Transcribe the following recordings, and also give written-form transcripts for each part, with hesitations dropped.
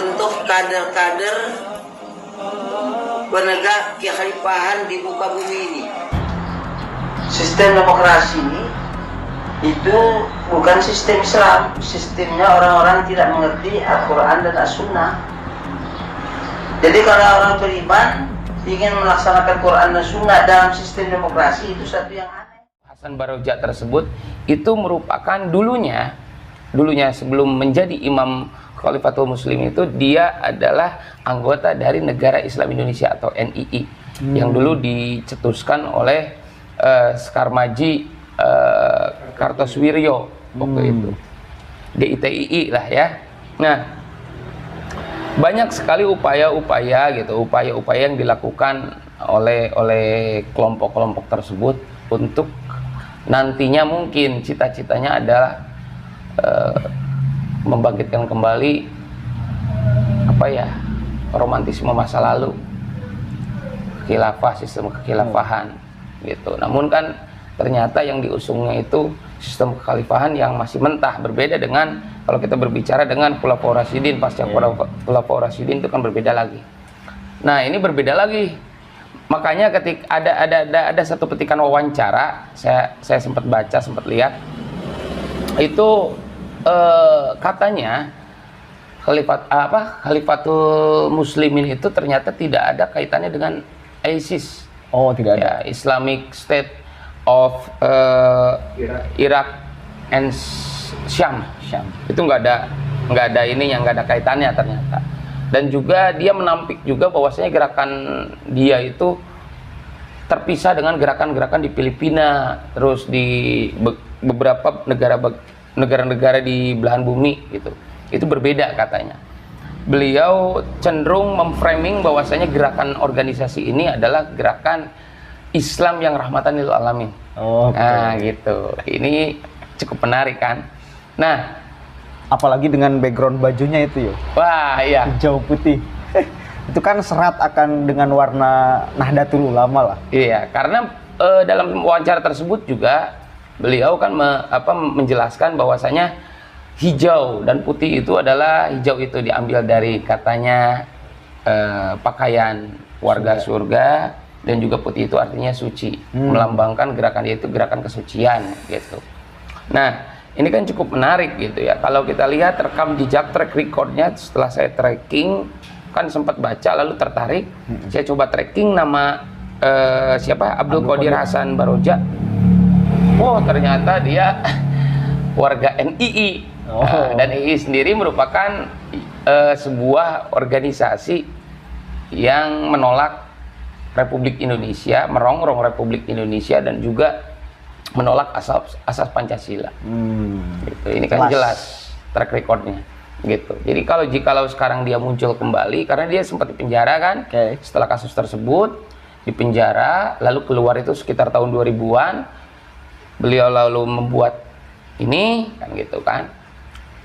membentuk kader-kader penegak kekhalifahan di muka bumi ini. Sistem demokrasi ini itu bukan sistem Islam, sistemnya orang-orang tidak mengerti Al-Quran dan As-Sunnah. Jadi kalau orang beriman ingin melaksanakan Quran dan Sunnah dalam sistem demokrasi, itu satu yang aneh. Hasan Baroja tersebut itu merupakan dulunya sebelum menjadi Imam Khalifatul Muslim itu dia adalah anggota dari Negara Islam Indonesia atau NII yang dulu dicetuskan oleh Skarmaji Kartosuwiryo waktu itu, DITII lah ya. Nah, banyak sekali upaya-upaya yang dilakukan oleh kelompok-kelompok tersebut untuk nantinya mungkin cita-citanya adalah membangkitkan kembali romantisme masa lalu, khilafah, sistem kekhilafahan gitu. Namun kan ternyata yang diusungnya itu sistem kekhalifahan yang masih mentah, berbeda dengan kalau kita berbicara dengan Khulafaur Rasyidin. Pasca Khulafaur Rasyidin itu kan berbeda lagi. Nah, ini berbeda lagi. Makanya ketika ada satu petikan wawancara, saya sempat baca, sempat lihat itu katanya Khalifatul Muslimin itu ternyata tidak ada kaitannya dengan ISIS. Oh, tidak ada. Ya, Islamic State of Iraq and Syam. Itu nggak ada ini yang nggak ada kaitannya ternyata. Dan juga dia menampik juga bahwasanya gerakan dia itu terpisah dengan gerakan-gerakan di Filipina, terus di beberapa negara-negara di belahan bumi gitu. Itu berbeda katanya. Beliau cenderung memframing bahwasanya gerakan organisasi ini adalah gerakan Islam yang rahmatan lil alamin. Oh, nah, gitu. Ini cukup menarik kan. Nah, apalagi dengan background bajunya itu ya. Wah, iya. Hijau putih. Itu kan serat akan dengan warna Nahdlatul Ulama lah. Iya, karena dalam wawancara tersebut juga beliau kan menjelaskan bahwasanya hijau dan putih itu adalah hijau itu diambil dari katanya pakaian warga surga, dan juga putih itu artinya suci, melambangkan gerakan itu gerakan kesucian gitu. Nah, ini kan cukup menarik gitu ya. Kalau kita lihat rekam jejak track recordnya setelah saya tracking, kan sempat baca lalu tertarik. Saya coba tracking nama Abdul Qadir Hasan Baroja. Oh, ternyata dia warga NII. Dan NII sendiri merupakan sebuah organisasi yang menolak Republik Indonesia, merongrong Republik Indonesia, dan juga menolak asas Pancasila. Gitu. Ini kan jelas track recordnya gitu. Jadi kalau sekarang dia muncul kembali, karena dia sempat dipenjara kan, setelah kasus tersebut dipenjara, lalu keluar itu sekitar tahun 2000-an, beliau lalu membuat ini kan gitu kan,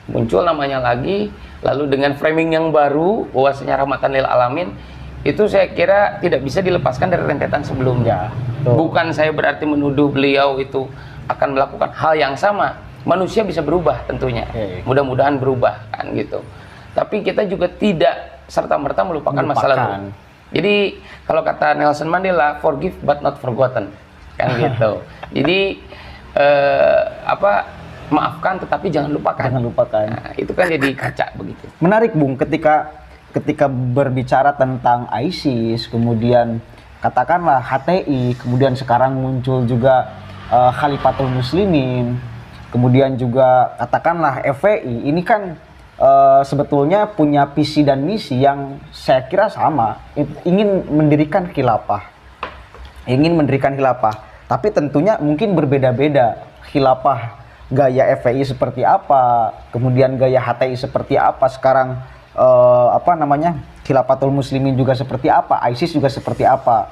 muncul namanya lagi, lalu dengan framing yang baru bahwasanya rahmatan lil alamin, itu saya kira tidak bisa dilepaskan dari rentetan sebelumnya. Bukan saya berarti menuduh beliau itu akan melakukan hal yang sama. Manusia bisa berubah tentunya. Mudah-mudahan berubah kan gitu. Tapi kita juga tidak serta-merta melupakan masa lalu. Jadi kalau kata Nelson Mandela, forgive but not forgotten. Kan gitu. Jadi maafkan tetapi jangan lupakan. Nah, itu kan jadi kaca begitu. Menarik, Bung, ketika berbicara tentang ISIS, kemudian katakanlah HTI, kemudian sekarang muncul juga Khalifatul Muslimin, kemudian juga katakanlah FPI, ini kan sebetulnya punya visi dan misi yang saya kira sama, ingin mendirikan khilafah, tapi tentunya mungkin berbeda-beda. Khilafah gaya FPI seperti apa, kemudian gaya HTI seperti apa, sekarang Khilafatul Muslimin juga seperti apa, ISIS juga seperti apa.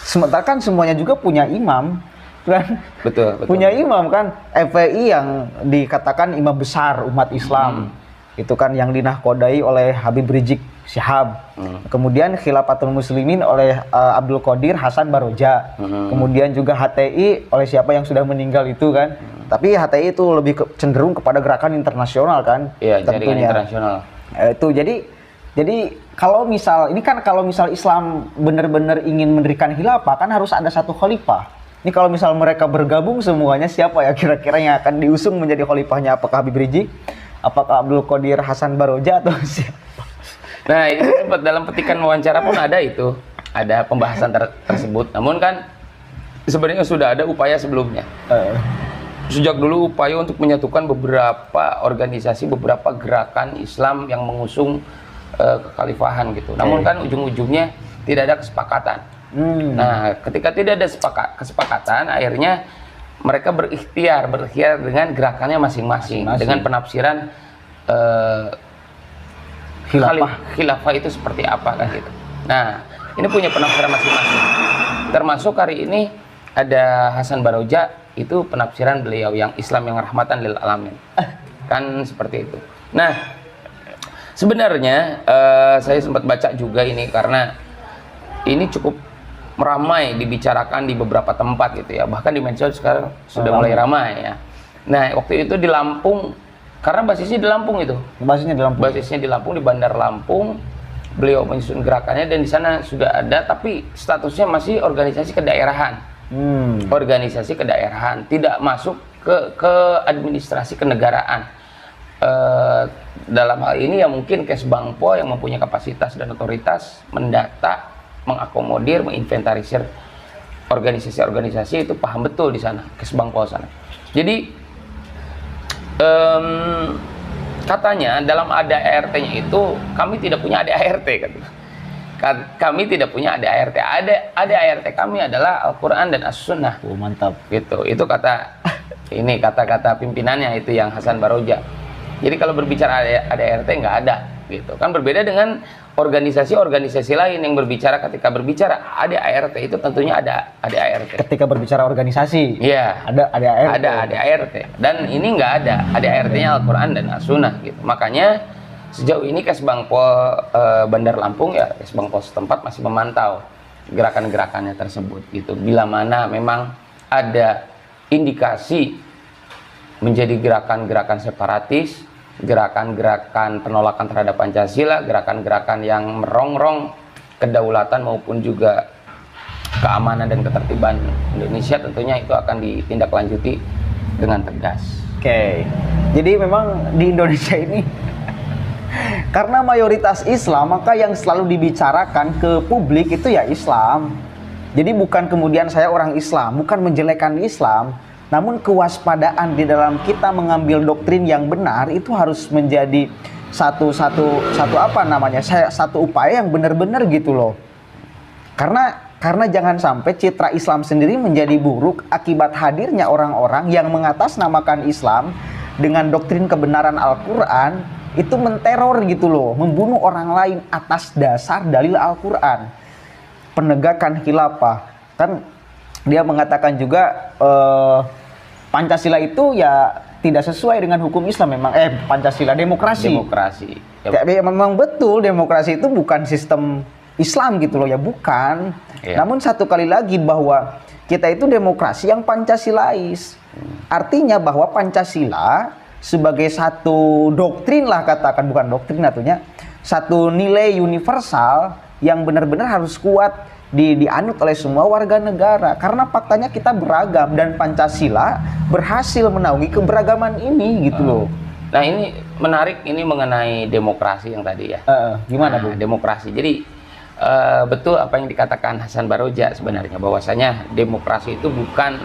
Sementara kan semuanya juga punya imam kan? Betul. Punya imam kan, FPI yang dikatakan imam besar umat Islam. Itu kan yang dinahkodai oleh Habib Rizik Syihab. Kemudian Khilafatul Muslimin oleh Abdul Qadir Hasan Baroja. Kemudian juga HTI oleh siapa yang sudah meninggal itu kan. Tapi HTI itu lebih cenderung kepada gerakan internasional kan. Iya, jaringan internasional. Itu jadi Jadi kalau misal Islam benar-benar ingin mendirikan khilafah kan harus ada satu khalifah. Ini kalau misal mereka bergabung semuanya, siapa ya kira-kira yang akan diusung menjadi khalifahnya? Apakah Habib Rizik? Apakah Abdul Qadir Hasan Baroja atau siapa? Nah, itu sempat dalam petikan wawancara pun ada itu, ada pembahasan tersebut. Namun kan sebenarnya sudah ada upaya sebelumnya. Sejak dulu upaya untuk menyatukan beberapa organisasi, beberapa gerakan Islam yang mengusung kekhalifahan gitu. Namun kan ujung-ujungnya tidak ada kesepakatan. Nah, ketika tidak ada kesepakatan, akhirnya mereka berikhtiar dengan gerakannya masing-masing, dengan penafsiran khilafah itu seperti apa kan gitu. Nah, ini punya penafsiran masing-masing. Termasuk hari ini ada Hasan Baroja, itu penafsiran beliau yang Islam yang rahmatan lil alamin. Kan seperti itu. Nah, sebenarnya saya sempat baca juga ini karena ini cukup ramai dibicarakan di beberapa tempat gitu ya, bahkan di medsos sekarang sudah mulai ramai ya. Nah, waktu itu di Lampung, karena basisnya di Lampung itu. Basisnya di Lampung, di Bandar Lampung. Beliau menyusun gerakannya dan di sana sudah ada, tapi statusnya masih organisasi kedaerahan. Organisasi kedaerahan, tidak masuk ke administrasi kenegaraan. Dalam hal ini ya mungkin Kesbangpo yang mempunyai kapasitas dan otoritas mendata, mengakomodir, menginventarisir organisasi-organisasi itu paham betul di sana, Kesbangpol sana. Jadi katanya dalam ADART-nya itu kami tidak punya ADART kan. Kami tidak punya ADART. ADART kami adalah Al-Qur'an dan As-Sunnah. Oh, mantap. Gitu. Itu kata-kata pimpinannya itu yang Hasan Baroja. Jadi kalau berbicara ADART nggak ada gitu. Kan berbeda dengan organisasi-organisasi lain yang berbicara, ketika berbicara ADART itu tentunya ada ADART. Ketika berbicara organisasi, iya, ada ADART. Dan ini nggak ada ADART-nya Al-Qur'an dan As-Sunnah gitu. Makanya sejauh ini Kesbangpol Bandar Lampung ya, Kesbangpol setempat masih memantau gerakan-gerakannya tersebut gitu. Bila mana memang ada indikasi menjadi gerakan-gerakan separatis, gerakan-gerakan penolakan terhadap Pancasila, gerakan-gerakan yang merongrong kedaulatan maupun juga keamanan dan ketertiban Indonesia, tentunya itu akan ditindaklanjuti dengan tegas. Oke. Jadi memang di Indonesia ini karena mayoritas Islam, maka yang selalu dibicarakan ke publik itu ya Islam. Jadi bukan kemudian saya orang Islam, bukan menjelekkan Islam, namun kewaspadaan di dalam kita mengambil doktrin yang benar itu harus menjadi satu upaya yang benar-benar gitu loh. Karena jangan sampai citra Islam sendiri menjadi buruk akibat hadirnya orang-orang yang mengatasnamakan Islam dengan doktrin kebenaran Al-Qur'an itu menteror gitu loh, membunuh orang lain atas dasar dalil Al-Qur'an. Penegakan khilafah, kan dia mengatakan juga Pancasila itu ya tidak sesuai dengan hukum Islam memang. Pancasila demokrasi. Ya, memang betul demokrasi itu bukan sistem Islam gitu loh ya, bukan. Ya. Namun satu kali lagi bahwa kita itu demokrasi yang Pancasilais. Artinya bahwa Pancasila sebagai satu doktrin lah, katakan bukan doktrin atunya, satu nilai universal yang benar-benar harus kuat dianut oleh semua warga negara, karena faktanya kita beragam dan Pancasila berhasil menaungi keberagaman ini gitu loh. Nah, ini menarik ini mengenai demokrasi yang tadi ya. Gimana Bu? Demokrasi. Jadi betul apa yang dikatakan Hasan Baroja sebenarnya, bahwasanya demokrasi itu bukan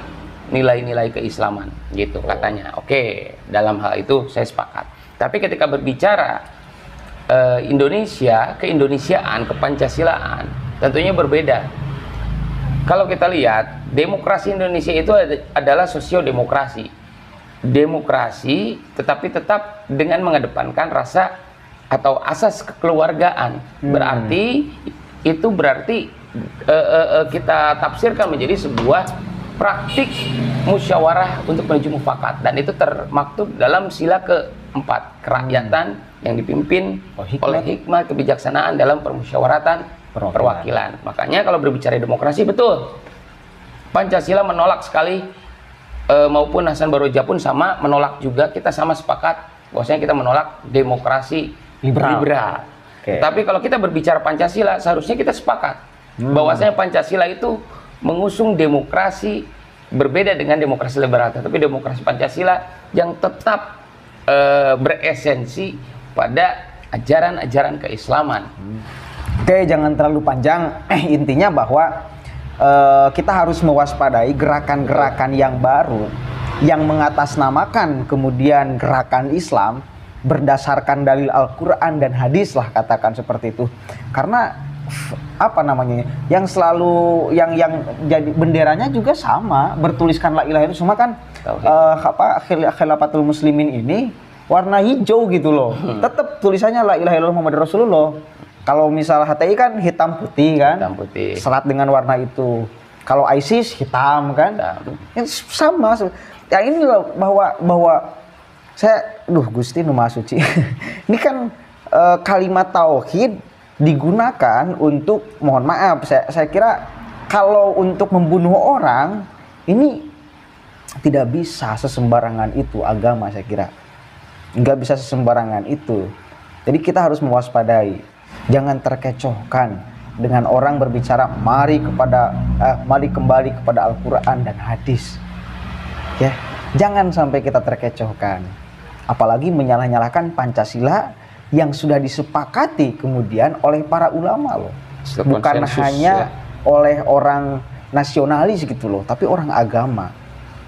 nilai-nilai keislaman gitu katanya. Oke, dalam hal itu saya sepakat. Tapi ketika berbicara Indonesia, keindonesiaan, kepancasilaan, tentunya berbeda. Kalau kita lihat, demokrasi Indonesia itu adalah sosiodemokrasi. Demokrasi, tetapi tetap dengan mengedepankan rasa atau asas kekeluargaan. Berarti kita tafsirkan menjadi sebuah praktik musyawarah untuk menuju mufakat, dan itu termaktub dalam sila keempat, kerakyatan yang dipimpin oleh hikmah kebijaksanaan dalam permusyawaratan perwakilan. Makanya kalau berbicara demokrasi, betul, Pancasila menolak sekali, maupun Hasan Baroja pun sama menolak juga. Kita sama sepakat bahwasanya kita menolak demokrasi liberal. Tapi kalau kita berbicara Pancasila, seharusnya kita sepakat bahwasanya Pancasila itu mengusung demokrasi berbeda dengan demokrasi liberal, tapi demokrasi Pancasila yang tetap beresensi pada ajaran-ajaran keislaman. Oke, jangan terlalu panjang. Intinya bahwa kita harus mewaspadai gerakan-gerakan yang baru yang mengatasnamakan kemudian gerakan Islam berdasarkan dalil Al-Quran dan hadis lah, katakan seperti itu. Karena apa namanya, yang selalu yang jadi benderanya juga sama, bertuliskan la ilaha illallah, cuma kan khilafatul muslimin ini warna hijau gitu loh. Tetap tulisannya la ilaha illallah Muhammad Rasulullah. Kalau misal HTI kan hitam putih kan, hitam putih, serat dengan warna itu. Kalau ISIS hitam kan, sama. Ya ini loh bahwa saya, Gusti nu Maha Suci. Ini kan kalimat tauhid digunakan untuk, mohon maaf, saya kira kalau untuk membunuh orang ini tidak bisa sesembarangan itu agama, saya kira nggak bisa sesembarangan itu. Jadi kita harus mewaspadai, jangan terkecohkan dengan orang berbicara mari kembali kepada Al-Quran dan hadis. Ya, jangan sampai kita terkecohkan, apalagi menyalah-nyalahkan Pancasila yang sudah disepakati kemudian oleh para ulama loh, bukan hanya oleh orang nasionalis gitu loh, tapi orang agama.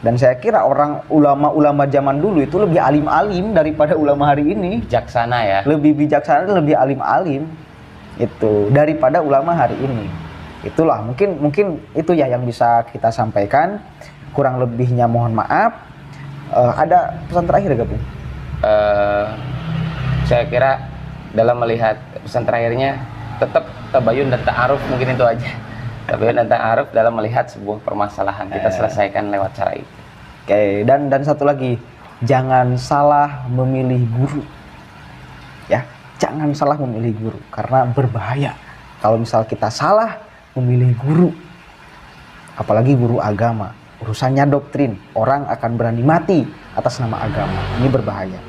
Dan saya kira orang ulama-ulama zaman dulu itu lebih alim-alim daripada ulama hari ini. Bijaksana ya. Lebih bijaksana, lebih alim-alim itu daripada ulama hari ini. Itulah mungkin itu ya yang bisa kita sampaikan. Kurang lebihnya mohon maaf. Ada pesan terakhir gak, Bung? Saya kira dalam melihat pesan terakhirnya tetap tabayun dan ta'aruf, mungkin itu aja. Tabayun dan ta'aruf dalam melihat sebuah permasalahan, kita selesaikan lewat cara itu. Oke, dan satu lagi, jangan salah memilih guru. Ya, jangan salah memilih guru karena berbahaya. Kalau misal kita salah memilih guru, apalagi guru agama, urusannya doktrin, orang akan berani mati atas nama agama. Ini berbahaya.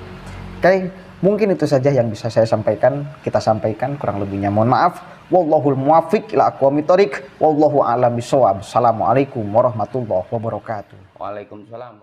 Oke, mungkin itu saja yang bisa saya sampaikan, kita sampaikan, kurang lebihnya mohon maaf. Wallahul muwaffiq ila aqwamit thoriq, wallahu a'lam bishawab. Assalamualaikum warahmatullahi wabarakatuh. Waalaikumsalam.